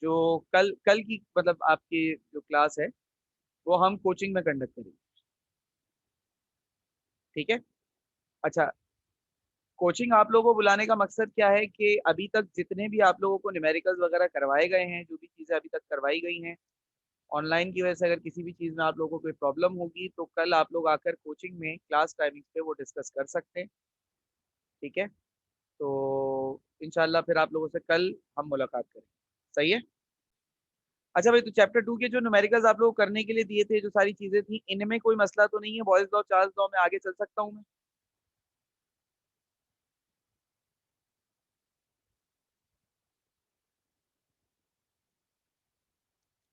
जो कल कल की मतलब आपकी जो क्लास है वो हम कोचिंग में कंडक्ट करेंगे। ठीक है। अच्छा, कोचिंग आप लोगों को बुलाने का मकसद क्या है कि अभी तक जितने भी आप लोगों को न्यूमेरिकल्स वगैरह करवाए गए हैं, जो भी चीज़ें अभी तक करवाई गई हैं ऑनलाइन की वजह से, अगर किसी भी चीज़ में आप लोगों को कोई प्रॉब्लम होगी तो कल आप लोग आकर कोचिंग में क्लास टाइमिंग पे वो डिस्कस कर सकते हैं। ठीक है। तो इंशाल्लाह फिर आप लोगों से कल हम मुलाकात करें। सही है। अच्छा भाई, तो चैप्टर 2 के जो न्यूमेरिकल्स आप लोग को करने के लिए दिए थे, जो सारी चीजें थी, इनमें कोई मसला तो नहीं है? बॉयज लॉ चार्ल्स लॉ में आगे चल सकता हूँ मैं?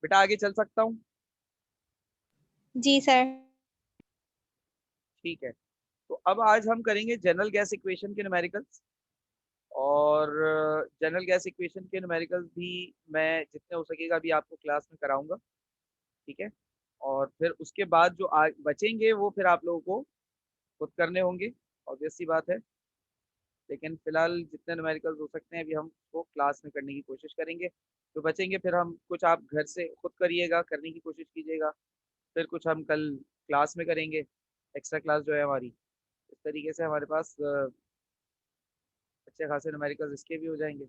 बेटा आगे चल सकता हूँ? जी सर। ठीक है। तो अब आज हम करेंगे जनरल गैस इक्वेशन के न्यूमेरिकल्स। और जनरल गैस इक्वेशन के न्यूमेरिकल्स भी मैं जितने हो सकेगा अभी आपको क्लास में कराऊंगा। ठीक है। और फिर उसके बाद जो बचेंगे वो फिर आप लोगों को खुद करने होंगे, ऑब्वियस सी बात है। लेकिन फिलहाल जितने न्यूमेरिकल्स हो सकते हैं अभी हम उसको क्लास में करने की कोशिश करेंगे। तो बचेंगे फिर हम कुछ आप घर से खुद करिएगा, करने की कोशिश कीजिएगा। फिर कुछ हम कल क्लास में करेंगे, एक्स्ट्रा क्लास जो है हमारी। इस तरीके से हमारे पास अच्छे खासे न्यूमेरिकल्स इसके भी हो जाएंगे।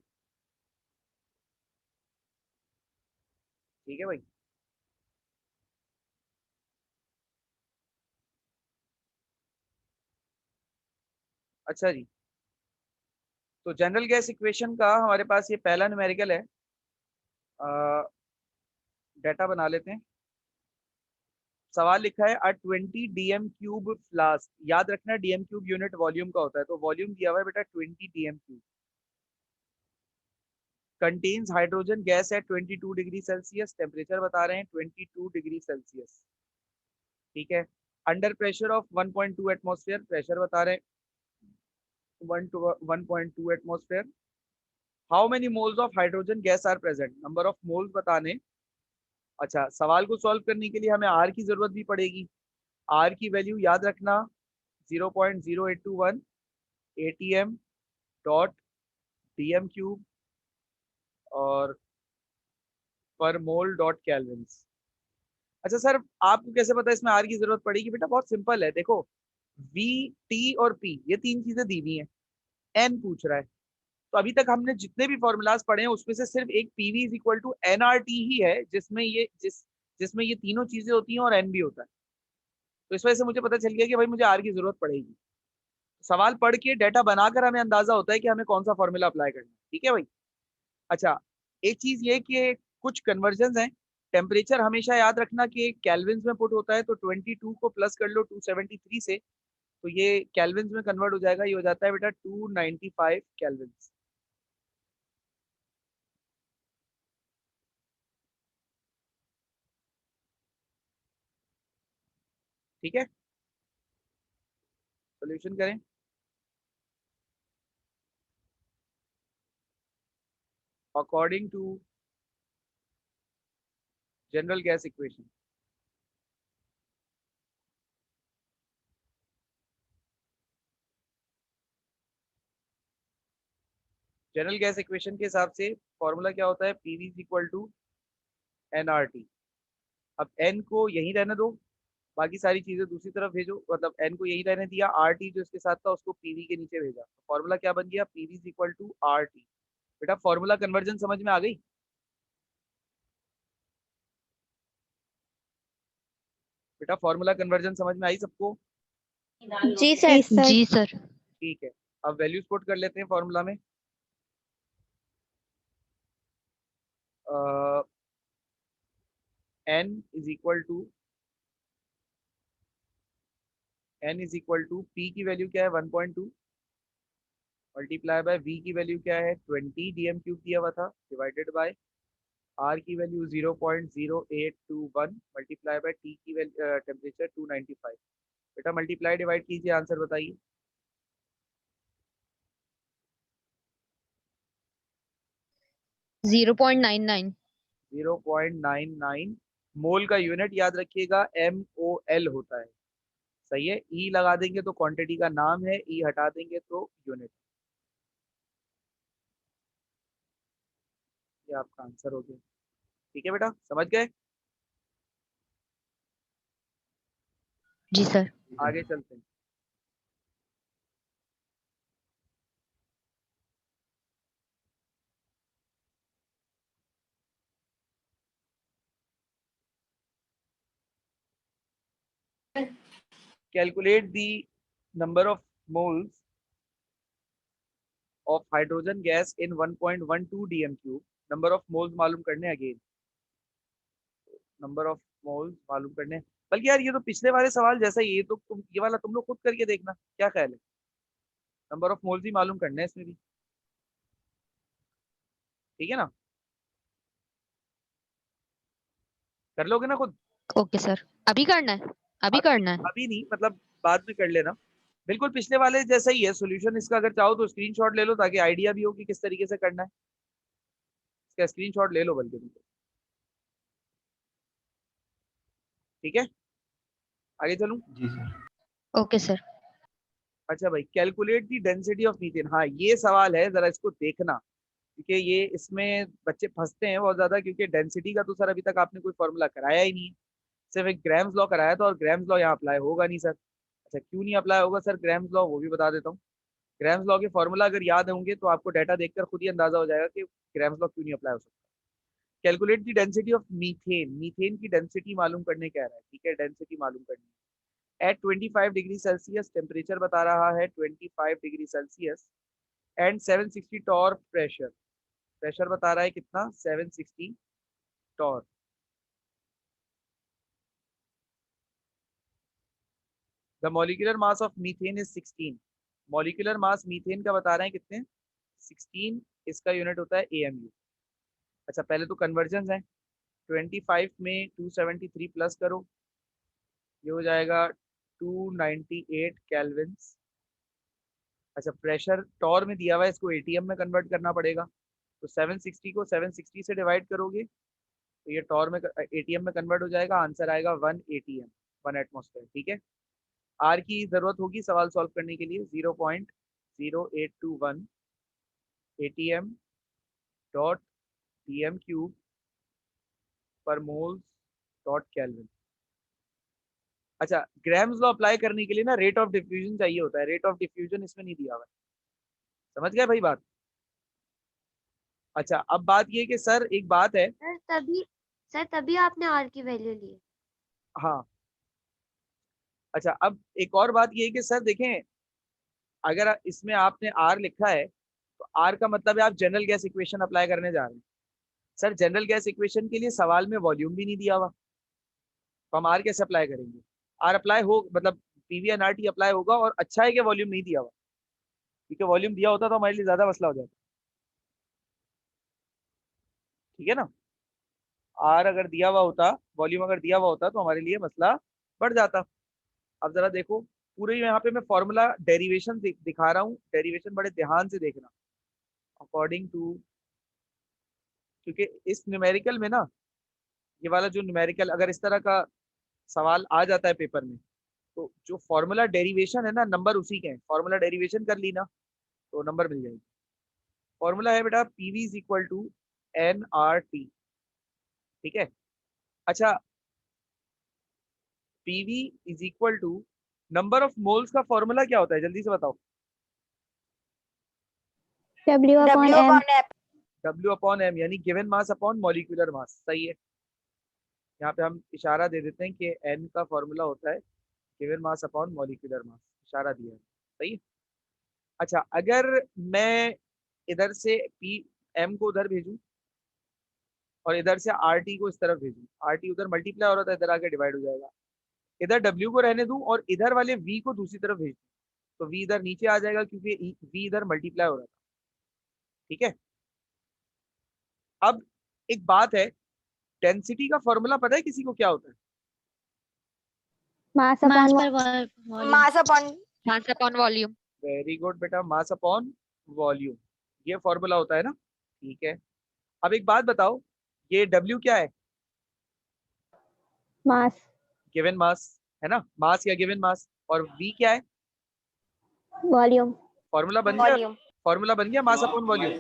ठीक है भाई। अच्छा जी, तो जनरल गैस इक्वेशन का हमारे पास ये पहला न्यूमेरिकल है। डाटा बना लेते हैं। सवाल लिखा है अ 20 डीएम क्यूब फ्लास्क। याद रखना डीएम क्यूब यूनिट वॉल्यूम का होता है, तो वॉल्यूम दिया हुआ है बेटा 20 DM cube. Contains hydrogen gas है 22 डिग्री सेल्सियस, टेम्परेचर बता रहे हैं 22 डिग्री सेल्सियस। ठीक है। Under pressure of 1.2 atmosphere, pressure बता रहे हैं 1.2 atmosphere. How many moles of hydrogen gas are present, number of moles बताने। अच्छा, सवाल को सॉल्व करने के लिए हमें आर की जरूरत भी पड़ेगी। आर की वैल्यू याद रखना 0.0821 एटीएम डॉट डीएम क्यूब और पर मोल डॉट कैल्विन। अच्छा सर, आपको कैसे पता इसमें आर की जरूरत पड़ेगी? बेटा बहुत सिंपल है, देखो वी, टी और पी ये तीन चीजें दी हुई हैं। एन पूछ रहा है, तो अभी तक हमने जितने भी फॉर्मूलाज पढ़े हैं उसमें से सिर्फ एक PV is equal to N R T ही है जिसमें ये तीनों चीजें होती हैं और एन भी होता है। तो इस वजह से मुझे पता चल गया कि भाई मुझे आर की जरूरत पड़ेगी। सवाल पढ़ के डाटा बनाकर हमें अंदाजा होता है कि हमें कौन सा फॉर्मूला अप्लाई करना है। ठीक है भाई। अच्छा, एक चीज ये कि कुछ कन्वर्जन हैं। टेम्परेचर हमेशा याद रखना कि कैलविन्स में पुट होता है, तो 22 को प्लस कर लो 273 से, तो ये कैलविन्स में कन्वर्ट हो जाएगा। ये हो जाता है बेटा 295 कैलविन्स। ठीक है। सोल्यूशन करें। According to general gas equation, general gas equation के हिसाब से फॉर्मूला क्या होता है? PV is equal to N R T. अब एन को यहीं रहने दो, बाकी सारी चीजें दूसरी तरफ भेजो। मतलब एन को यहीं रहने दिया, आर टी जो इसके साथ था उसको पीवी के नीचे भेजा। फॉर्मूला क्या बन गया? PV is equal to R T. बेटा फॉर्मूला कन्वर्जन समझ में आ गई? बेटा फॉर्मूला कन्वर्जन समझ में आई सबको? जी सर। जी सर। ठीक है। अब वैल्यूज पुट कर लेते हैं फॉर्मूला में। N is equal to P की वैल्यू क्या है? 1.2 मल्टीप्लाई बाय वी की वैल्यू क्या है? 20 डीएम क्यूब दिया हुआ था, डिवाइडेड बाय आर की वैल्यू 0.0821 मल्टीप्लाई बाय टी की वैल्यू टेम्परेचर 295। बेटा मल्टीप्लाई डिवाइड कीजिए, आंसर बताइए। 0.99। 0.99। मोल का यूनिट याद रखिएगा MOL होता है। सही है। ई लगा देंगे तो क्वांटिटी का नाम है, ई हटा देंगे तो यूनिट। ये आपका आंसर हो गया। ठीक है बेटा, समझ गए? जी सर। आगे चलते हैं। Calculate the number of moles of hydrogen gas in 1.12 DM cube. Number of moles मालूम करने, अगेन नंबर ऑफ मोल्स मालूम करने। बल्कि यार ये तो पिछले वाले सवाल जैसा ही है, ये तो तुम ये वाला तुम लोग खुद करके देखना, क्या ख्याल है? नंबर ऑफ मोल्स ही मालूम करने हैं इसमें भी, ठीक है ना? कर लोगे ना खुद? ओके सर, अभी करना है? अभी अभी करना है? अभी नहीं, मतलब बाद में कर लेना। बिल्कुल पिछले वाले जैसा ही है सॉल्यूशन इसका, अगर चाहो तो स्क्रीनशॉट ले लो ताकि आइडिया भी हो कि किस तरीके से करना है। इसका स्क्रीनशॉट ले लो बल्कि तुम, ठीक है? आगे चलूं? जी सर। Okay sir. अच्छा भाई, calculate the density of methane. हाँ ये सवाल है, जरा इसको देखना, क्योंकि ये इसमें बच्चे फंसते हैं बहुत ज्यादा, क्योंकि डेंसिटी का तो सर अभी तक आपने कोई फॉर्मूला कराया ही नहीं है, सिर्फ एक ग्राम्स लॉ कराया था, और ग्राम्स लॉ यहाँ अप्लाई होगा नहीं सर। अच्छा क्यों नहीं अप्लाई होगा सर ग्राम्स लॉ, वो भी बता देता हूँ। ग्राम्स लॉ के फॉर्मूला अगर याद होंगे तो आपको डाटा देखकर खुद ही अंदाजा हो जाएगा कि ग्राम्स लॉ क्यों नहीं अप्लाई हो सकता। Calculate the density of methane. Methane की डेंसिटी मालूम करने कह रहा है, ठीक है? डेंसिटी मालूम करनी है। एट 25 डिग्री सेल्सियस, टेम्परेचर बता रहा है 25 degree Celsius, and 760 torr pressure. Pressure बता रहा है कितना? 760 torr. The molecular mass of methane is 16। Molecular mass methane का बता रहे हैं कितने? 16। इसका यूनिट होता है एएमयू। अच्छा पहले तो कन्वर्जन है, 25 में 273 प्लस करो, ये हो जाएगा 298 केल्विन। अच्छा प्रेशर टॉर में दिया हुआ है, इसको एटीएम में कन्वर्ट करना पड़ेगा, तो 760 को 760 से डिवाइड करोगे तो ये टॉर में एटीएम में कन्वर्ट हो जाएगा, आंसर आएगा 1 एटीएम, 1 एटमॉस्फेयर। ठीक है? आर की जरूरत होगी सवाल सॉल्व करने के लिए, 0.0821 एटीएम डॉट डीएम क्यूब पर मोल्स डॉट केल्विन। अच्छा ग्राम्स लॉ अप्लाई करने के लिए ना रेट ऑफ डिफ्यूजन चाहिए होता है, रेट ऑफ डिफ्यूजन इसमें नहीं दिया हुआ है। समझ गए भाई बात? अच्छा अब बात ये कि सर एक बात है। सर तभी आपने आर की वैल्यू ली। हाँ अच्छा अब एक और बात ये है कि सर देखें, अगर इसमें आपने आर लिखा है तो आर का मतलब है आप जनरल गैस इक्वेशन अप्लाई करने जा रहे हैं। सर जनरल गैस इक्वेशन के लिए सवाल में वॉल्यूम भी नहीं दिया हुआ, तो हम आर कैसे अप्लाई करेंगे? आर अप्लाई हो मतलब पीवी एनआरटी अप्लाई होगा, और अच्छा है कि वॉल्यूम नहीं दिया हुआ, क्योंकि वॉल्यूम दिया होता तो हमारे लिए ज्यादा मसला हो जाता। ठीक है ना? आर अगर दिया हुआ होता, वॉल्यूम अगर दिया हुआ होता तो हमारे लिए मसला बढ़ जाता। अब जरा देखो, पूरे यहाँ पे मैं फॉर्मूला डेरिवेशन दिखा रहा हूँ, डेरिवेशन बड़े ध्यान से देखना। अकॉर्डिंग टू, क्योंकि इस न्यूमेरिकल में ना, ये वाला जो न्यूमेरिकल अगर इस तरह का सवाल आ जाता है पेपर में, तो जो फॉर्मूला डेरिवेशन है ना, नंबर उसी के हैं। फॉर्मूला डेरिवेशन कर ली ना तो नंबर मिल जाएगी। फॉर्मूला है बेटा PV is equal to N R T. ठीक है? अच्छा PV is equal to number of moles का फॉर्मूला क्या होता है, जल्दी से बताओ। W upon M। W upon M, यानी given mass upon molecular mass. सही है, यहाँ पे हम इशारा दे देते हैं कि एन का फॉर्मूला होता है गिवन मास अपॉन मॉलिक्यूलर मास, इशारा दिया है। सही है? अच्छा अगर मैं इधर से पी एम को उधर भेजूं और इधर से आर टी को इस तरफ भेजूं, आर टी उधर मल्टीप्लाई हो रहा था, इधर आके डिवाइड हो जाएगा। इधर डब्ल्यू को रहने दूं और इधर वाले वी को दूसरी तरफ भेज दूं, तो वी इधर नीचे आ जाएगा क्योंकि वी इधर मल्टीप्लाई हो रहा था। ठीक है? अब एक बात है, डेंसिटी का फॉर्मूला पता है किसी को क्या होता है? मास मास अपॉन पर volume. Mass upon volume. Very good बेटा, मास अपॉन वॉल्यूम, ये फॉर्मूला होता है ना। ठीक है, अब एक बात बताओ, ये डब्ल्यू क्या है? मास गिवन मास है ना, मास या गिवन मास। और वी क्या है? वॉल्यूम। फॉर्मूला बन गया, फॉर्मूला बन गया मास अपॉन वॉल्यूम।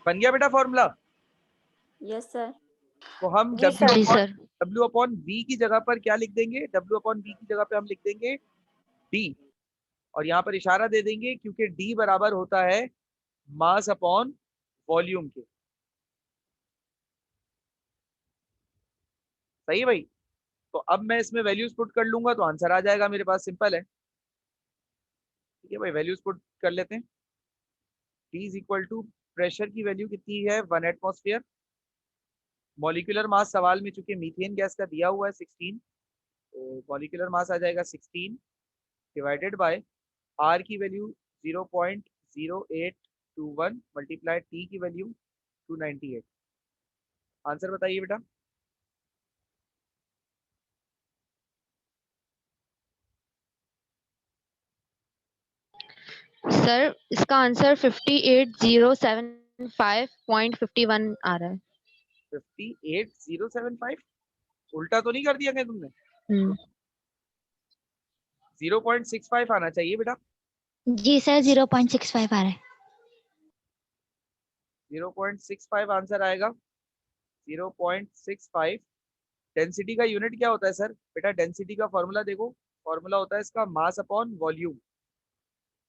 बन गया बेटा फॉर्मूला? Yes sir. तो हम जी सर। जी सर। W अपॉन V की जगह पर क्या लिख देंगे? W अपॉन V की जगह पे हम लिख देंगे D, और यहाँ पर इशारा दे देंगे क्योंकि D बराबर होता है मास अपॉन वॉल्यूम के। सही है भाई? तो अब मैं इसमें वैल्यूज पुट कर लूंगा तो आंसर आ जाएगा मेरे पास, सिंपल है। ठीक है भाई, वैल्यूज पुट कर लेते हैं। T is equal to, pressure की वैल्यू कितनी है? 1 एटमॉस्फेयर। मॉलिक्यूलर मास सवाल में चूंकि मीथेन गैस का दिया हुआ है 16, तो मॉलिक्यूलर मास आ जाएगा 16 डिवाइडेड बाय आर की वैल्यू 0.0821 मल्टीप्लाई टी की वैल्यू 298। आंसर बताइए बेटा। सर इसका आंसर 58075.51 आ रहा है। 58075? उल्टा तो नहीं कर दिया क्या तुमने? हम्म। 0.65 आना चाहिए बेटा। जी सर 0.65 आ रहा है। 0.65 आंसर आएगा। 0.65। डेंसिटी का यूनिट क्या होता है सर? बेटा डेंसिटी का फॉर्मूला देखो, फॉर्मूला होता है इसका मास अपॉन वॉल्यूम।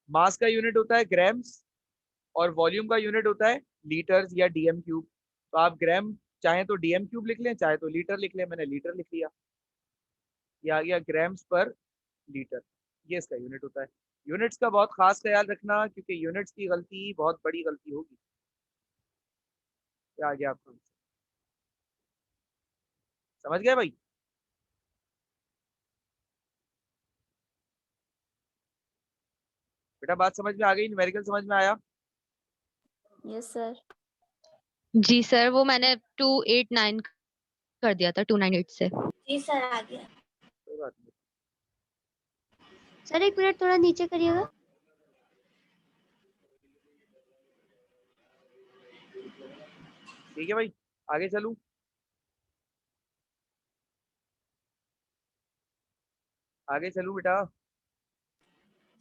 मास का यूनिट होता है ग्राम्स और वॉल्यूम का यूनिट होता है लीटर्स या डीएम क्यूब। तो आप ग्राम चाहे तो डीएम क्यूब लिख लें, चाहे तो लीटर लिख लें। मैंने लीटर लिख लिया, ये आ गया ग्राम्स पर लीटर। ये इसका यूनिट होता है। यूनिट्स का बहुत खास ख्याल रखना क्योंकि यूनिट्स की गलती बहुत बड़ी गलती होगी। क्या आ गया आपको? समझ गए भाई? बेटा बात समझ में आ गई? न्यूमेरिकल समझ में आया? Yes sir. जी सर, वो मैंने 289 कर दिया था 298 से। जी सर आ गया। कोई बात नहीं। सर 1 मिनट थोड़ा नीचे करिएगा। ठीक है भाई, आगे चलूं? आगे चलूं बेटा?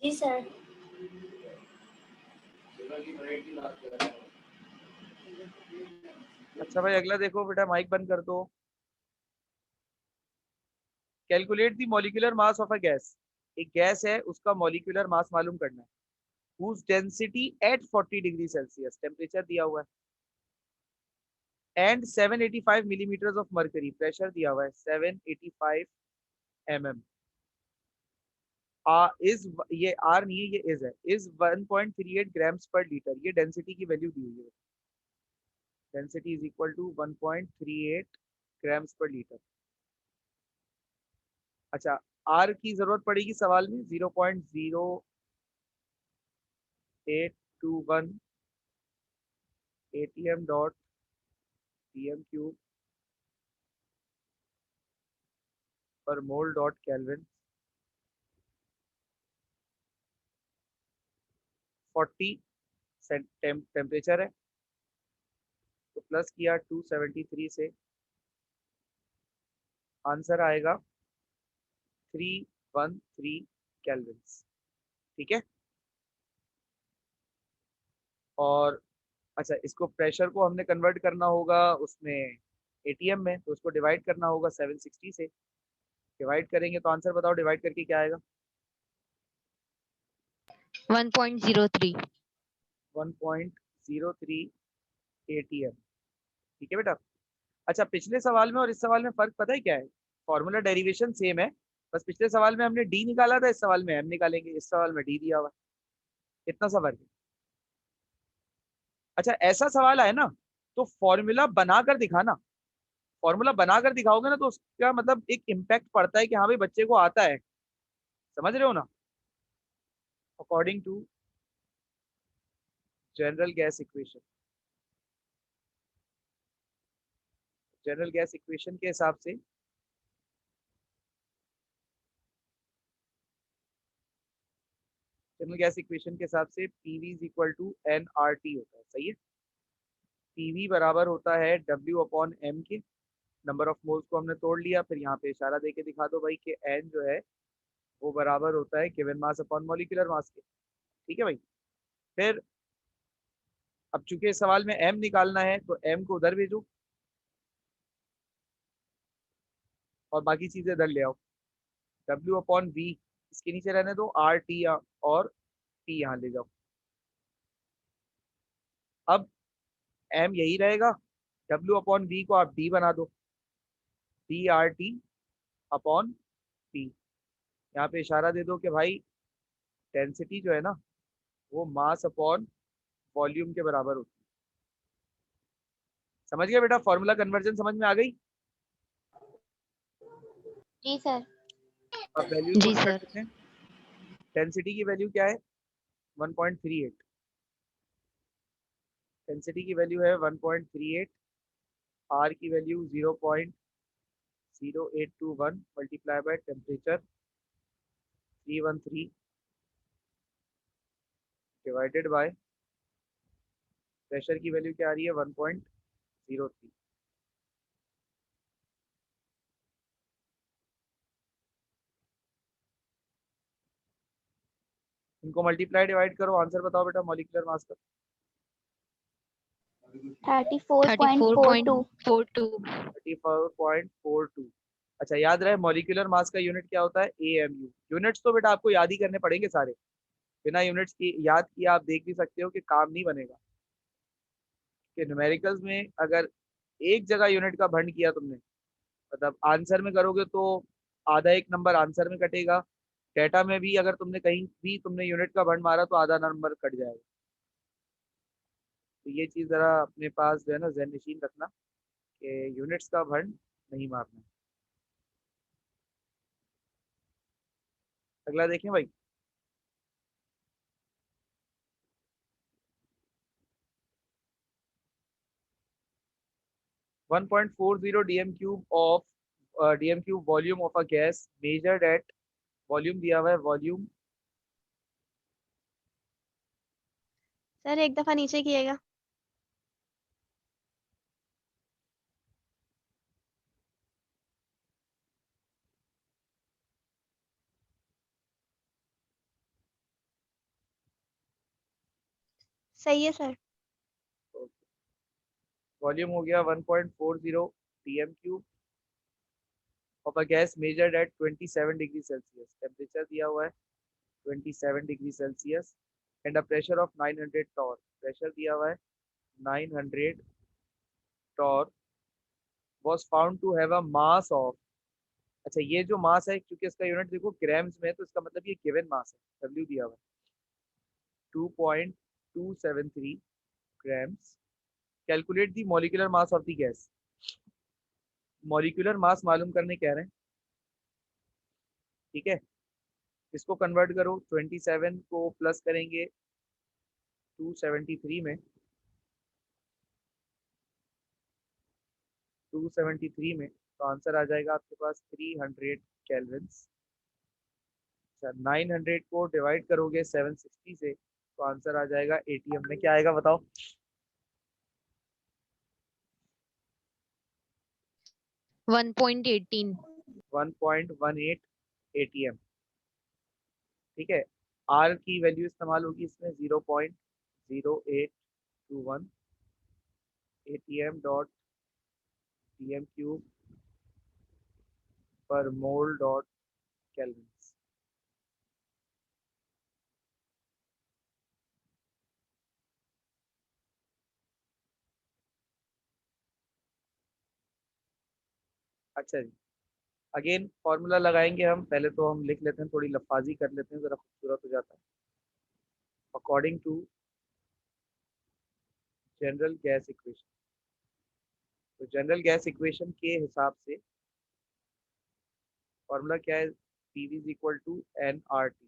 जी सर। अच्छा भाई, अगला देखो बेटा, माइक बंद कर दो। Calculate the molecular mass of a gas. एक गैस है, उसका मॉलिक्यूलर मास मालूम करना है। whose density at 40 degree Celsius, temperature दिया हुआ है, and 785 millimetre of mercury, pressure दिया हुआ है 785 mm। इज, ये आर नहीं है, ये इज है, इज 1.38 ग्राम्स पर लीटर। ये डेंसिटी की वैल्यू दी हुई है। Density is equal to 1.38 grams per litre. अच्छा, आर की जरूरत पड़ेगी सवाल में 0.0821 atm डॉट pm क्यूब पर मोल डॉट केल्विन। 40 टेम्परेचर है, तो प्लस किया 273 से, आंसर आएगा 313 केल्विन। ठीक है। और अच्छा, इसको प्रेशर को हमने कन्वर्ट करना होगा उसमें एटीएम में, तो उसको डिवाइड करना होगा 760 से। डिवाइड करेंगे तो आंसर बताओ, डिवाइड करके क्या आएगा? 1.03। 1.03 एटीएम। ठीक है बेटा। अच्छा, पिछले सवाल में और इस सवाल में फर्क पता है क्या है? फॉर्मूला डेरिवेशन सेम है, बस पिछले सवाल में हमने डी निकाला था, इस सवाल में एम निकालेंगे। इस सवाल में डी दिया हुआ है, इतना सा फर्क है। अच्छा, ऐसा सवाल आए ना तो फॉर्मूला बनाकर दिखाना। फॉर्मूला बनाकर दिखाओगे ना तो उसका मतलब एक इम्पैक्ट पड़ता है कि हाँ भाई बच्चे को आता है। समझ रहे हो ना? According to general gas equation, general gas equation के हिसाब से जनरल गैस इक्वेशन के हिसाब से PV is equal to N R T होता है। सही है। पीवी बराबर होता है डब्ल्यू अपॉन एम के। नंबर ऑफ मोल्स को हमने तोड़ लिया, फिर यहाँ पे इशारा दे के दिखा दो भाई कि एन जो है वो बराबर होता है गिवन मास अपॉन मॉलिक्यूलर मास के। ठीक है भाई। फिर अब चूंकि इस सवाल में m निकालना है तो m को उधर भेजो और बाकी चीजें इधर ले आओ। w अपॉन v इसके नीचे रहने दो, r t और t यहाँ ले जाओ। अब m यही रहेगा, w अपॉन v को आप d बना दो, d r t upon t। यहाँ पे इशारा दे दो कि भाई डेंसिटी जो है ना वो मास अपॉन वॉल्यूम के बराबर होती है। समझ गया बेटा, फॉर्मूला कन्वर्जन समझ में आ गई। जी सर। अब वैल्यू जी पुट कर सर। लेते हैं। डेंसिटी की वैल्यू क्या है? 1.38। डेंसिटी की वैल्यू है 1.38, आर की value 0.0821 multiply by temperature 313 divided by pressure की वैल्यू क्या आ रही है 1.03। इनको मल्टीप्लाई डिवाइड करो, आंसर बताओ बेटा मॉलिक्यूलर मास का। 34.42। 34.42। 34.42। अच्छा याद रहे मॉलिक्यूलर मास का यूनिट क्या होता है? AMU। यूनिट्स तो बेटा आपको याद ही करने पड़ेंगे सारे, बिना यूनिट्स की याद किए आप देख भी सकते हो कि काम नहीं बनेगा। कि न्यूमेरिकल्स में अगर एक जगह यूनिट का भंड किया तुमने, मतलब आंसर में करोगे तो आधा एक नंबर आंसर में कटेगा, डेटा में भी अगर तुमने कहीं भी तुमने यूनिट का भंड मारा तो आधा नंबर कट जाएगा। तो ये चीज़ ज़रा अपने पास जो है ना ज़हन नशीन रखना कि यूनिट्स का भंड नहीं मारना है। अगला देखें भाई। 1.40 dm cube of dm cube volume of a gas measured eight, volume दिया हुआ है वॉल्यूम। सर एक दफा नीचे कीजिएगा। सही है सर। वॉल्यूम हो गया 1.40 dm cube of a gas measured at 27 degree Celsius. Temperature दिया हुआ है 27 degree Celsius and a pressure of 900 torr. प्रेशर दिया हुआ है 900 torr. was found to have a mass of, अच्छा ये जो मास है क्योंकि इसका यूनिट देखो ग्राम्स में है तो इसका मतलब ये गिवन मास है, W दिया हुआ है 2.273 grams. Calculate the molecular mass of the gas. Molecular mass मालूम करने कह रहे हैं, ठीक है। इसको कन्वर्ट करो, 27 को प्लस करेंगे 273 में, 273 में तो आंसर आ जाएगा आपके पास 300 केल्विन्स। अच्छा 900 को डिवाइड करोगे 760 से तो आंसर आ जाएगा ATM में क्या आएगा बताओ? 1.18। 1.18 ATM, ठीक है। R की वैल्यू इस्तेमाल होगी इसमें 0.0821 ATM डॉट DM क्यूब पर मोल डॉट केल्विन। अच्छा जी, अगेन फॉर्मूला लगाएंगे हम, पहले तो हम लिख लेते हैं, थोड़ी लफाजी कर लेते हैं, ज़रा खूबसूरत हो जाता है। According to general gas equation, तो जनरल गैस इक्वेशन के हिसाब से फॉर्मूला क्या है? PV is equal to nRT।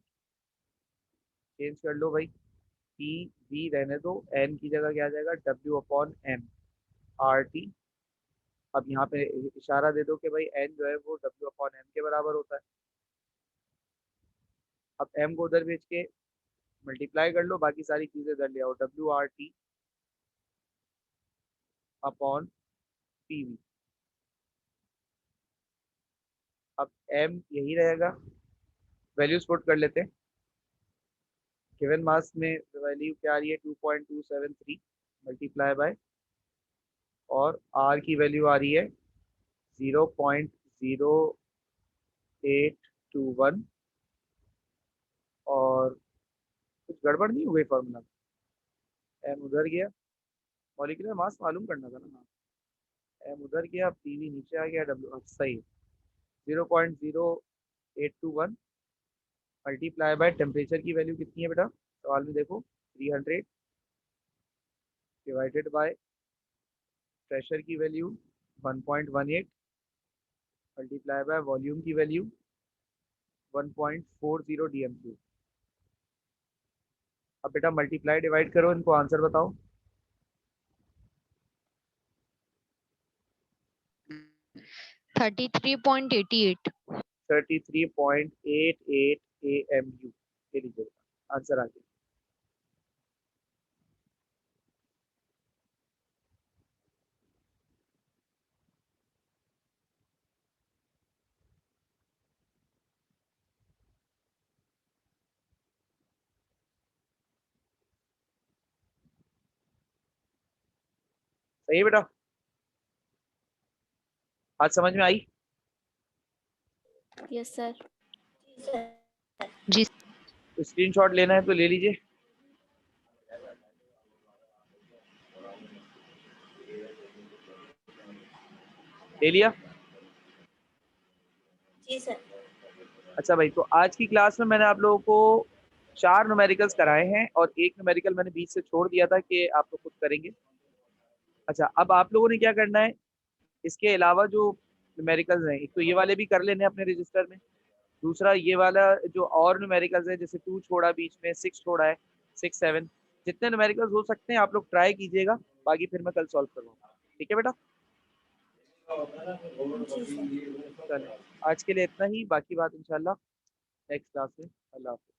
Change कर लो भाई, PV रहने दो, N की जगह क्या आ जाएगा W अपॉन M RT। अब यहाँ पे इशारा दे दो कि भाई N जो है वो W अपॉन M के बराबर होता है। अब M को उधर भेज के मल्टीप्लाई कर लो, बाकी सारी चीज़ें इधर ले आओ, WRT अपॉन PV। अब M यही रहेगा, वैल्यूज पुट कर लेते हैं। गिवन मास में वैल्यू क्या आ रही है 2.273, मल्टीप्लाई बाय, और r की वैल्यू आ रही है 0.0821, और कुछ गड़बड़ नहीं हुई फॉर्मूला, एम उधर गया, मॉलिक्यूलर मास मालूम करना था ना, एम उधर गया, पीवी नीचे आ गया, डब्ल्यू सही, 0.0821 मल्टीप्लाई बाय टेम्परेचर की वैल्यू कितनी है बेटा सवाल में देखो, 300 डिवाइडेड बाय प्रेशर की वैल्यू 1.18 मल्टीप्लाई बाय वॉल्यूम की वैल्यू 1.40 dm3। अब बेटा मल्टीप्लाई डिवाइड करो, इनको आंसर बताओ। थर्टी 33.88। 33.88 AMU, ये लीजिए आंसर आ गया। सही है बेटा, आज समझ में आई? Yes sir. जी स्क्रीनशॉट लेना है तो ले लीजिए। ले लिया? जी सर। अच्छा भाई, तो आज की क्लास में मैंने आप लोगों को 4 न्यूमेरिकल्स कराए हैं और एक न्यूमेरिकल मैंने बीच से छोड़ दिया था कि आप लोग खुद करेंगे। अच्छा, अब आप लोगों ने क्या करना है, इसके अलावा जो न्यूमेरिकल्स हैं, एक तो ये वाले भी कर लेने हैं अपने रजिस्टर में, दूसरा ये वाला जो और न्यूमेरिकल्स है, जैसे 2 छोड़ा बीच में, 6 छोड़ा है, 6 7, जितने न्यूमेरिकल्स हो सकते हैं आप लोग ट्राई कीजिएगा, बाकी फिर मैं कल सॉल्व करवाऊंगा। ठीक है बेटा? चलो आज के लिए इतना ही, बाकी बात इंशाल्लाह नेक्स्ट क्लास में। अल्लाह हाफिज़।